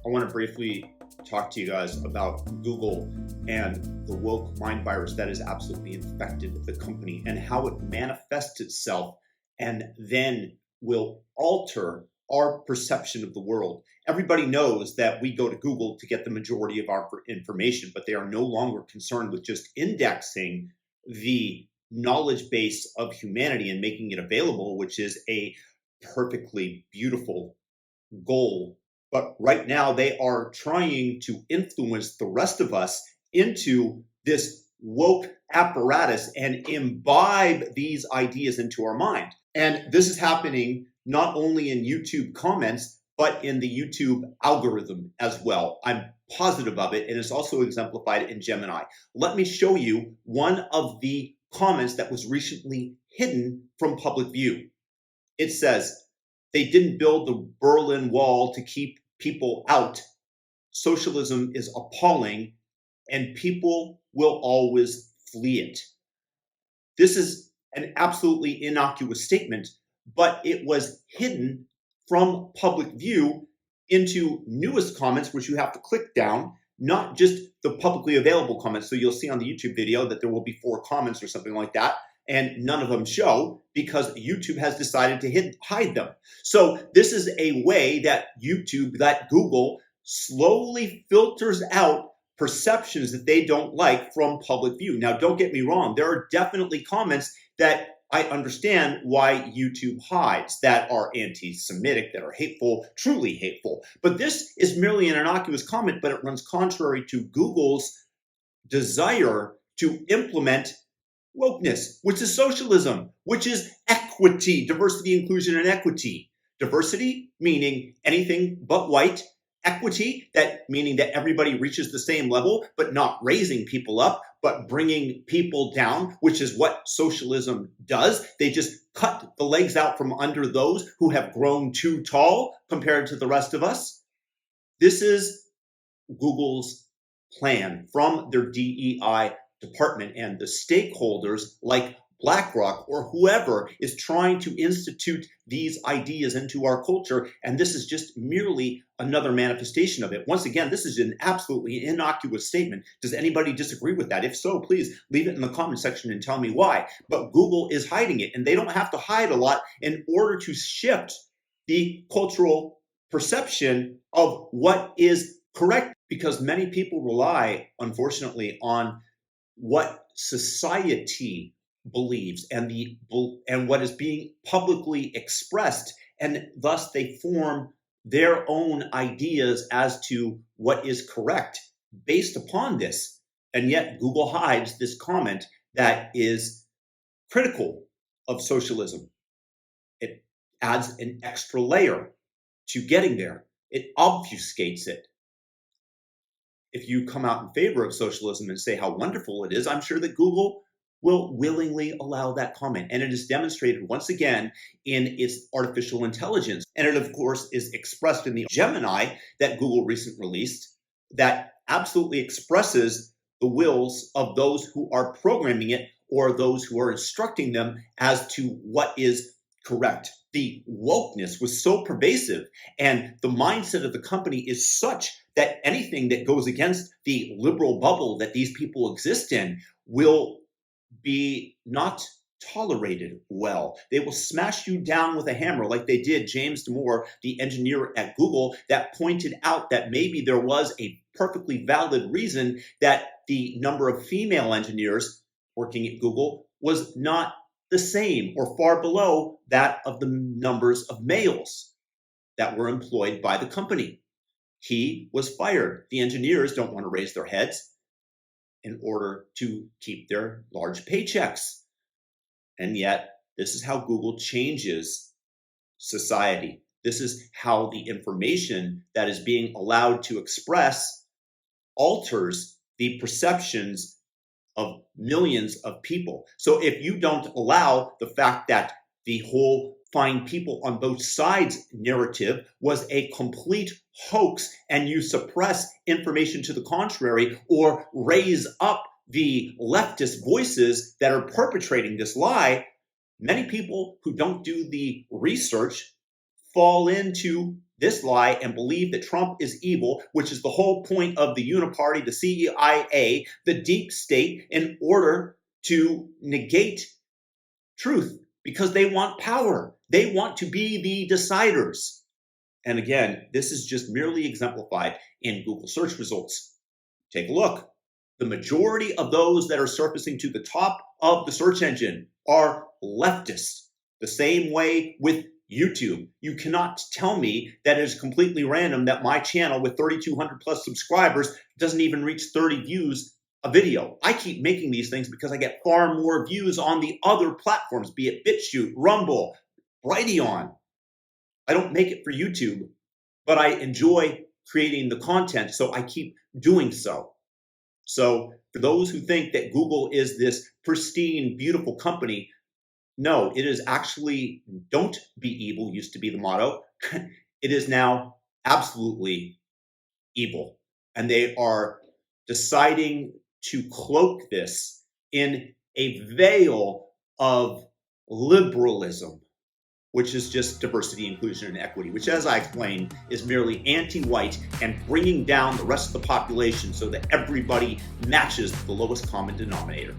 I want to briefly talk to you guys about Google and the woke mind virus that has absolutely infected the company and how it manifests itself and then will alter our perception of the world. Everybody knows that we go to Google to get the majority of our information, but they are no longer concerned with just indexing the knowledge base of humanity and making it available, which is a perfectly beautiful goal. But right now, they are trying to influence the rest of us into this woke apparatus and imbibe these ideas into our mind. And this is happening not only in YouTube comments, but in the YouTube algorithm as well. I'm positive of it, and it's also exemplified in Gemini. Let me show you one of the comments that was recently hidden from public view. It says, "They didn't build the Berlin Wall to keep people out. Socialism is appalling, and people will always flee it." This is an absolutely innocuous statement, but it was hidden from public view into newest comments, which you have to click down, not just the publicly available comments. So you'll see on the YouTube video that there will be 4 comments or something like that, and none of them show because YouTube has decided to hide them. So this is a way that YouTube, that Google, slowly filters out perceptions that they don't like from public view. Now, don't get me wrong. There are definitely comments that I understand why YouTube hides, that are anti-Semitic, that are hateful, truly hateful. But this is merely an innocuous comment, but it runs contrary to Google's desire to implement wokeness, which is socialism, which is equity, diversity, inclusion, and equity. Diversity, meaning anything but white. Equity, that meaning that everybody reaches the same level, but not raising people up, but bringing people down, which is what socialism does. They just cut the legs out from under those who have grown too tall compared to the rest of us. This is Google's plan from their DEI department, and the stakeholders like BlackRock or whoever is trying to institute these ideas into our culture. And this is just merely another manifestation of it. Once again, this is an absolutely innocuous statement. Does anybody disagree with that? If so, please leave it in the comment section and tell me why. But Google is hiding it, and they don't have to hide a lot in order to shift the cultural perception of what is correct, because many people rely, unfortunately, on what society believes and what is being publicly expressed, and thus they form their own ideas as to what is correct based upon this. And yet Google hides this comment that is critical of socialism. It adds an extra layer to getting there. It obfuscates it. If you come out in favor of socialism and say how wonderful it is, I'm sure that Google will willingly allow that comment. And it is demonstrated once again in its artificial intelligence. And it, of course, is expressed in the Gemini that Google recently released that absolutely expresses the wills of those who are programming it or those who are instructing them as to what is correct. The wokeness was so pervasive, and the mindset of the company is such that anything that goes against the liberal bubble that these people exist in will be not tolerated well. They will smash you down with a hammer like they did James Damore, the engineer at Google, that pointed out that maybe there was a perfectly valid reason that the number of female engineers working at Google was not the same or far below that of the numbers of males that were employed by the company. He was fired. The engineers don't want to raise their heads in order to keep their large paychecks. And yet, this is how Google changes society. This is how the information that is being allowed to express alters the perceptions of millions of people. So if you don't allow the fact that the whole find people on both sides narrative was a complete hoax, and you suppress information to the contrary or raise up the leftist voices that are perpetrating this lie, many people who don't do the research fall into this lie and believe that Trump is evil, which is the whole point of the Uniparty, the CIA, the deep state, in order to negate truth, because they want power. They want to be the deciders. And again, this is just merely exemplified in Google search results. Take a look. The majority of those that are surfacing to the top of the search engine are leftists. The same way with YouTube. You cannot tell me that it is completely random that my channel with 3,200 plus subscribers doesn't even reach 30 views a video. I keep making these things because I get far more views on the other platforms, be it BitChute, Rumble, Brighteon. I don't make it for YouTube, but I enjoy creating the content, so I keep doing so. So for those who think that Google is this pristine, beautiful company, no, it is actually don't be evil used to be the motto. It is now absolutely evil. And they are deciding to cloak this in a veil of liberalism, which is just diversity, inclusion, and equity, which, as I explained, is merely anti-white and bringing down the rest of the population so that everybody matches the lowest common denominator.